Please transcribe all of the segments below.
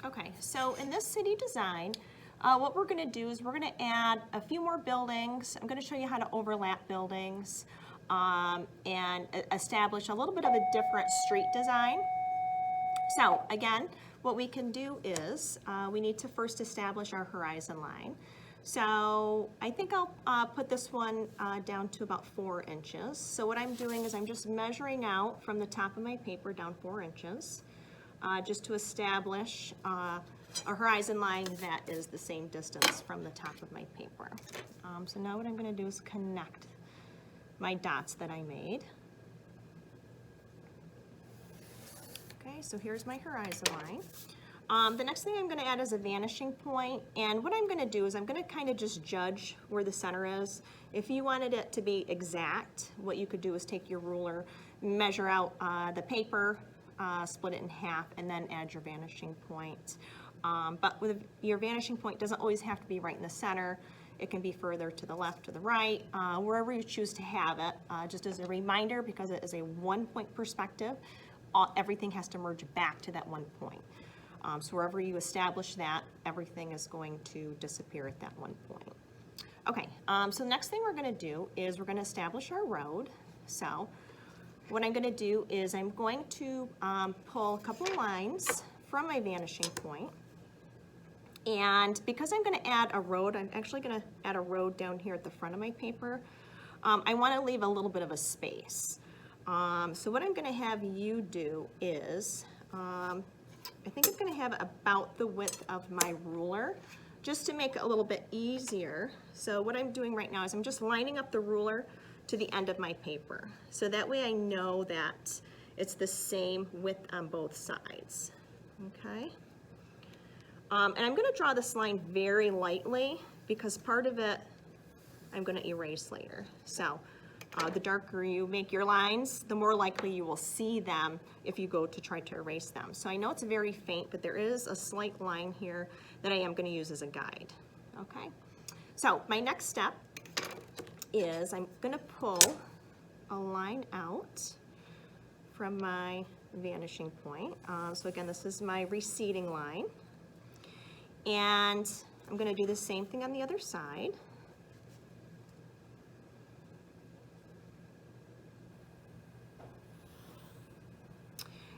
Okay, so in this city design, what we're gonna do is we're gonna add a few more buildings. I'm gonna show you how to overlap buildings and establish a little bit of a different street design. So again, what we can do is we need to first establish our horizon line. So I think I'll put this one down to about 4 inches. So what I'm doing is I'm just measuring out from the top of my paper down 4 inches. Just to establish a horizon line that is the same distance from the top of my paper. So now what I'm going to do is connect my dots that I made. Okay, so here's my horizon line. The next thing I'm going to add is a vanishing point, and what I'm going to do is I'm going to kind of just judge where the center is. If you wanted it to be exact, what you could do is take your ruler, measure out the paper, split it in half, and then add your vanishing point. But with your vanishing point, doesn't always have to be right in the center. It can be further to the left or the right, wherever you choose to have it. Just as a reminder, because it is a 1-point perspective, everything has to merge back to that 1 point. So wherever you establish that, everything is going to disappear at that 1 point. Okay, so the next thing we're going to do is we're going to establish our road. So what I'm going to do is I'm going to pull a couple of lines from my vanishing point. And because I'm going to add a road, I'm actually going to add a road down here at the front of my paper. I want to leave a little bit of a space. So what I'm going to have you do is, I think I'm going to have about the width of my ruler, just to make it a little bit easier. So what I'm doing right now is I'm just lining up the ruler to the end of my paper. So that way I know that it's the same width on both sides, okay? And I'm gonna draw this line very lightly because part of it I'm gonna erase later. So the darker you make your lines, the more likely you will see them if you go to try to erase them. So I know it's very faint, but there is a slight line here that I am gonna use as a guide, okay? So my next step is I'm gonna pull a line out from my vanishing point. So again, this is my receding line. And I'm gonna do the same thing on the other side.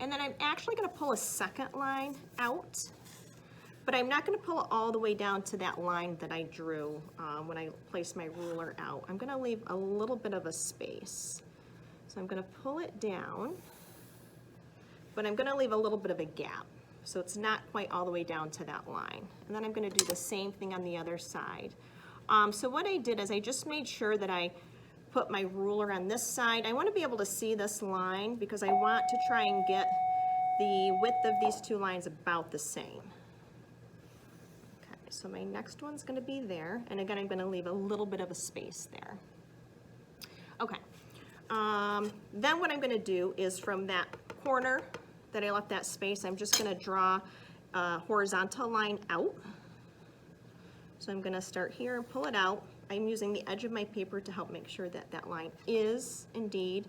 And then I'm actually gonna pull a second line out, but I'm not gonna pull it all the way down to that line that I drew when I placed my ruler out. I'm gonna leave a little bit of a space. So I'm gonna pull it down, but I'm gonna leave a little bit of a gap. So it's not quite all the way down to that line. And then I'm gonna do the same thing on the other side. So what I did is I just made sure that I put my ruler on this side. I wanna be able to see this line because I want to try and get the width of these two lines about the same. Okay, so my next one's gonna be there. And again, I'm gonna leave a little bit of a space there. Okay, then what I'm gonna do is from that corner that I left that space, I'm just gonna draw a horizontal line out. So I'm gonna start here and pull it out. I'm using the edge of my paper to help make sure that that line is indeed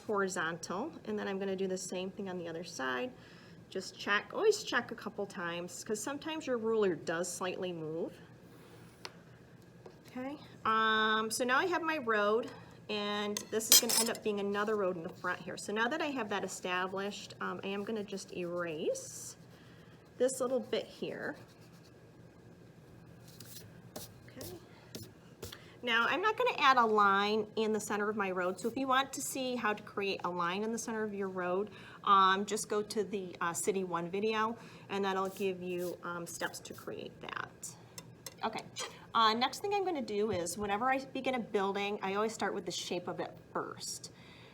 horizontal. And then I'm gonna do the same thing on the other side. Just check, always check a couple times, because sometimes your ruler does slightly move. Okay, so now I have my road, and this is gonna end up being another road in the front here. So now that I have that established, I am gonna just erase this little bit here. Okay. Now I'm not gonna add a line in the center of my road, so if you want to see how to create a line in the center of your road, just go to the City 1 video, and that'll give you steps to create that. Okay. Next thing I'm going to do is whenever I begin a building, I always start with the shape of it first.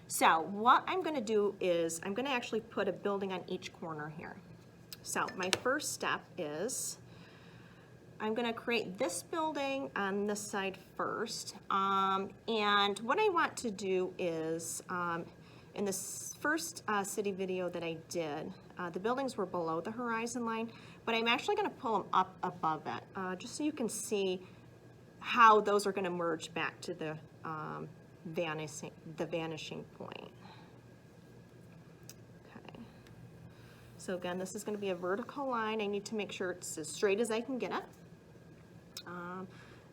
So what I'm going to do is I'm going to actually put a building on each corner here. So my first step is I'm going to create this building on this side first. And what I want to do is in this first city video that I did, the buildings were below the horizon line, but I'm actually going to pull them up above it, just so you can see how those are going to merge back to the vanishing point. Okay. So again, this is going to be a vertical line. I need to make sure it's as straight as I can get it. I'm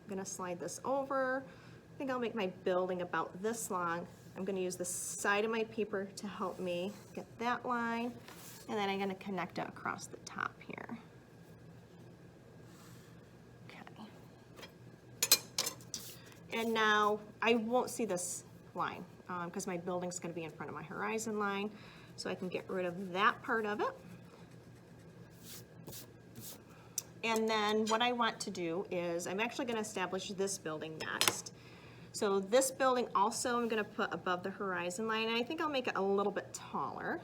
going to slide this over. I think I'll make my building about this long. I'm going to use the side of my paper to help me get that line, and then I'm going to connect it across the top here. Okay. And now I won't see this line because my building's going to be in front of my horizon line, so I can get rid of that part of it. And then what I want to do is I'm actually going to establish this building next. So this building also I'm going to put above the horizon line, and I think I'll make it a little bit taller.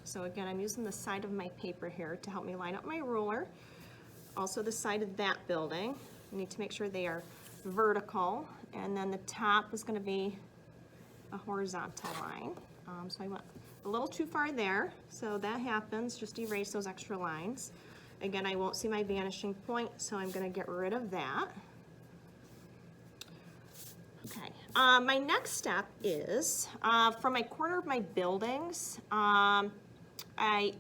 So again, I'm using the side of my paper here to help me line up my ruler. Also the side of that building. I need to make sure they are vertical, and then the top is going to be a horizontal line. So I went a little too far there, so that happens. Just erase those extra lines. Again, I won't see my vanishing point, so I'm going to get rid of that. Okay, my next step is from my corner of my buildings, I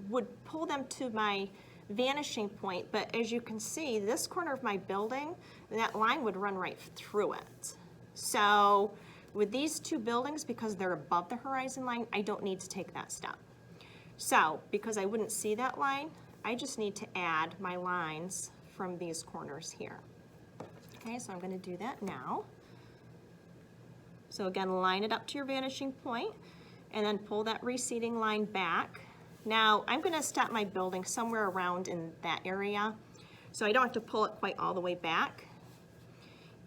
would pull them to my vanishing point, but as you can see, this corner of my building, that line would run right through it. So with these two buildings, because they're above the horizon line, I don't need to take that step. So because I wouldn't see that line, I just need to add my lines from these corners here. Okay, so I'm going to do that now. So again, line it up to your vanishing point, and then pull that receding line back. Now, I'm going to stop my building somewhere around in that area, so I don't have to pull it quite all the way back.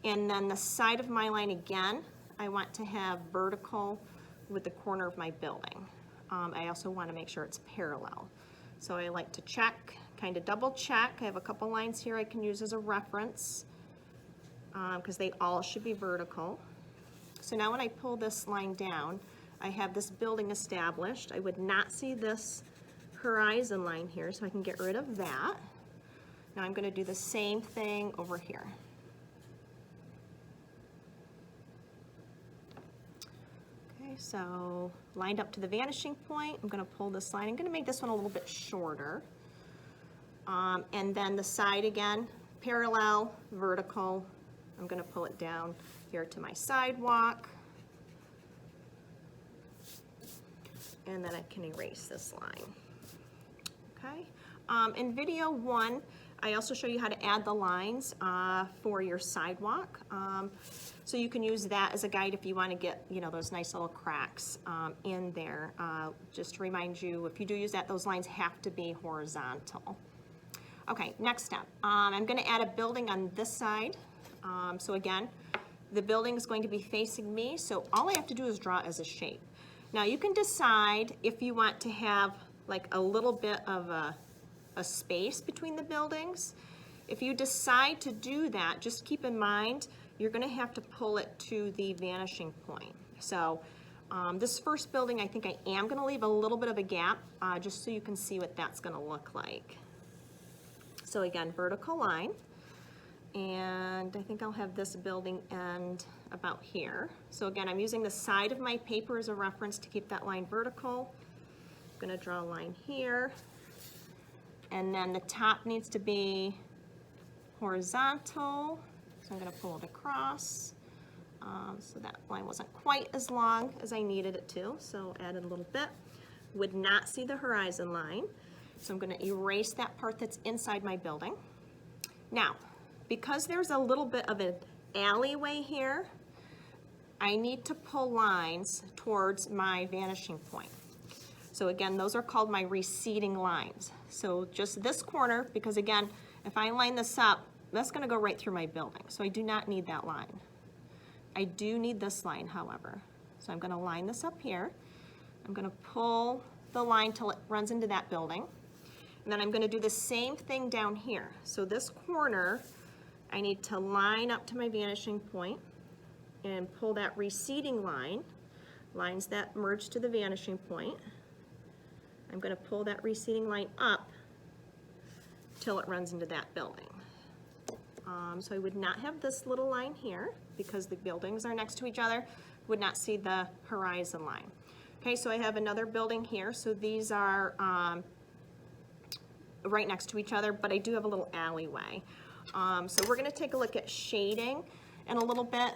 And then the side of my line again, I want to have vertical with the corner of my building. I also want to make sure it's parallel. So I like to check, kind of double check. I have a couple lines here I can use as a reference because they all should be vertical. So now when I pull this line down, I have this building established. I would not see this horizon line here, so I can get rid of that. Now I'm going to do the same thing over here. Okay, so lined up to the vanishing point, I'm going to pull this line. I'm going to make this one a little bit shorter. And then the side again, parallel, vertical. I'm going to pull it down here to my sidewalk. And then I can erase this line. Okay. In video 1, I also show you how to add the lines for your sidewalk. So you can use that as a guide if you want to get, you know, those nice little cracks in there. Just to remind you, if you do use that, those lines have to be horizontal. Okay, next step. I'm going to add a building on this side. So again, the building is going to be facing me, so all I have to do is draw it as a shape. Now you can decide if you want to have like a little bit of a space between the buildings. If you decide to do that, just keep in mind you're going to have to pull it to the vanishing point. So this first building, I think I am going to leave a little bit of a gap just so you can see what that's going to look like. So again, vertical line. And I think I'll have this building end about here. So again, I'm using the side of my paper as a reference to keep that line vertical. I'm going to draw a line here. And then the top needs to be horizontal. So I'm going to pull it across. So that line wasn't quite as long as I needed it to, so added a little bit. Would not see the horizon line. So I'm going to erase that part that's inside my building. Now, because there's a little bit of an alleyway here, I need to pull lines towards my vanishing point. So again, those are called my receding lines. So just this corner, because again, if I line this up, that's going to go right through my building. So I do not need that line. I do need this line, however. So I'm going to line this up here. I'm going to pull the line till it runs into that building. And then I'm going to do the same thing down here. So this corner, I need to line up to my vanishing point and pull that receding line, lines that merge to the vanishing point. I'm going to pull that receding line up till it runs into that building. So I would not have this little line here because the buildings are next to each other, would not see the horizon line. Okay, so I have another building here, so these are right next to each other, but I do have a little alleyway. So we're gonna take a look at shading in a little bit,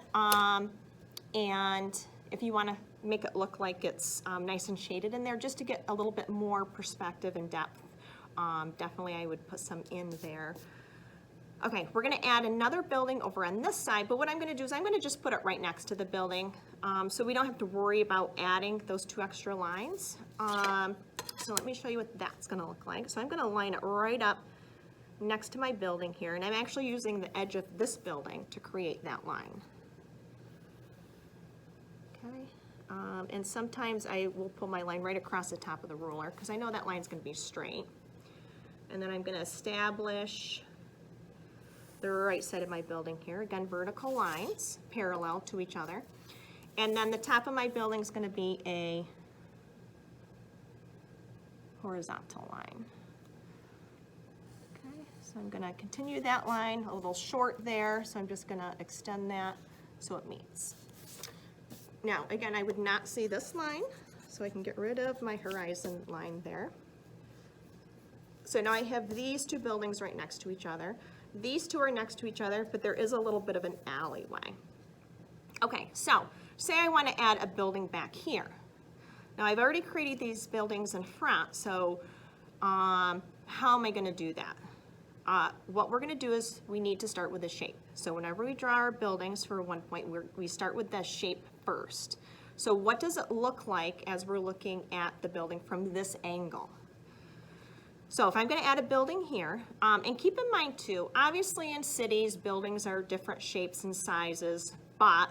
and if you wanna make it look like it's nice and shaded in there, just to get a little bit more perspective and depth, definitely I would put some in there. Okay, we're gonna add another building over on this side, but what I'm gonna do is I'm gonna just put it right next to the building, so we don't have to worry about adding those 2 extra lines. So let me show you what that's gonna look like. So I'm gonna line it right up next to my building here, and I'm actually using the edge of this building to create that line. Okay, and sometimes I will pull my line right across the top of the ruler because I know that line's gonna be straight. And then I'm gonna establish the right side of my building here. Again, vertical lines parallel to each other. And then the top of my building is gonna be a horizontal line. Okay, so I'm gonna continue that line, a little short there, so I'm just gonna extend that so it meets. Now, again, I would not see this line, so I can get rid of my horizon line there. So now I have these 2 buildings right next to each other. These 2 are next to each other, but there is a little bit of an alleyway. Okay, so say I want to add a building back here. Now I've already created these buildings in front, so how am I going to do that? What we're going to do is we need to start with a shape. So whenever we draw our buildings for one point, we start with the shape first. So what does it look like as we're looking at the building from this angle? So if I'm going to add a building here, and keep in mind too, obviously in cities, buildings are different shapes and sizes, but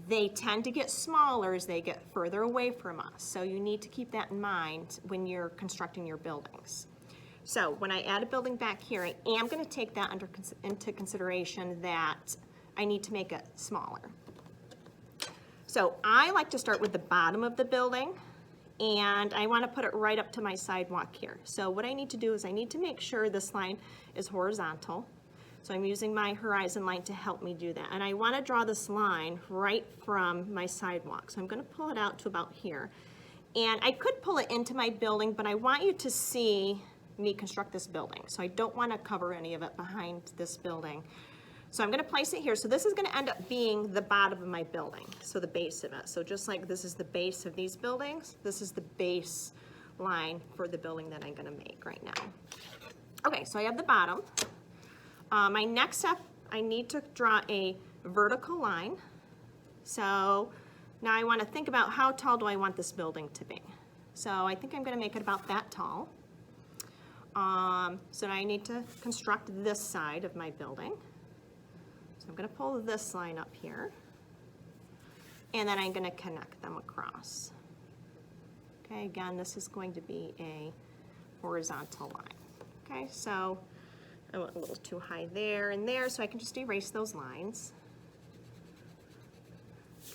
they tend to get smaller as they get further away from us. So you need to keep that in mind when you're constructing your buildings. So when I add a building back here, I am going to take that into consideration that I need to make it smaller. So I like to start with the bottom of the building, and I want to put it right up to my sidewalk here. So what I need to do is I need to make sure this line is horizontal. So I'm using my horizon line to help me do that. And I want to draw this line right from my sidewalk. So I'm going to pull it out to about here. And I could pull it into my building, but I want you to see me construct this building. So I don't want to cover any of it behind this building. So I'm going to place it here. So this is going to end up being the bottom of my building, so the base of it. So just like this is the base of these buildings, this is the base line for the building that I'm going to make right now. Okay, so I have the bottom. My next step, I need to draw a vertical line. So now I want to think about how tall do I want this building to be. So I think I'm going to make it about that tall. So now I need to construct this side of my building. So I'm going to pull this line up here, and then I'm going to connect them across. Okay, again, this is going to be a horizontal line. Okay, so I went a little too high there and there, so I can just erase those lines.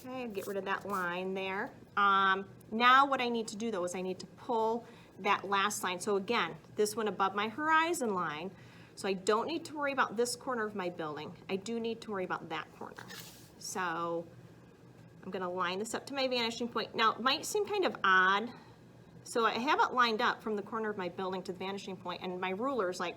Okay, get rid of that line there. Now what I need to do though is I need to pull that last line. So again, this one above my horizon line. So I don't need to worry about this corner of my building. I do need to worry about that corner. So I'm going to line this up to my vanishing point. Now it might seem kind of odd. So I have it lined up from the corner of my building to the vanishing point, and my ruler's like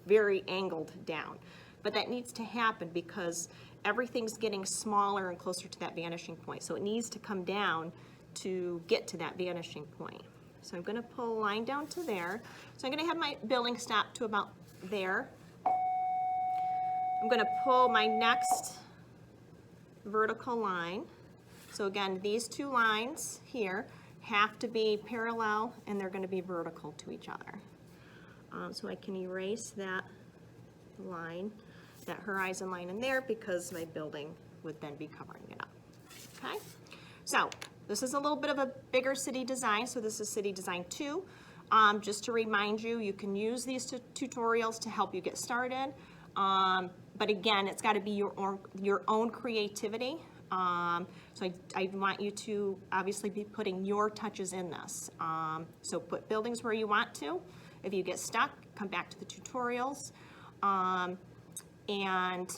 very angled down. But that needs to happen because everything's getting smaller and closer to that vanishing point. So it needs to come down to get to that vanishing point. So I'm going to pull a line down to there. So I'm going to have my building stop to about there. I'm going to pull my next vertical line. So again, these 2 lines here have to be parallel, and they're going to be vertical to each other. So I can erase that line, that horizon line in there, because my building would then be covering it up. Okay, so this is a little bit of a bigger city design, so this is City Design 2. Just to remind you, you can use these tutorials to help you get started, but again, it's got to be your own creativity. So I want you to obviously be putting your touches in this. So put buildings where you want to. If you get stuck, come back to the tutorials. and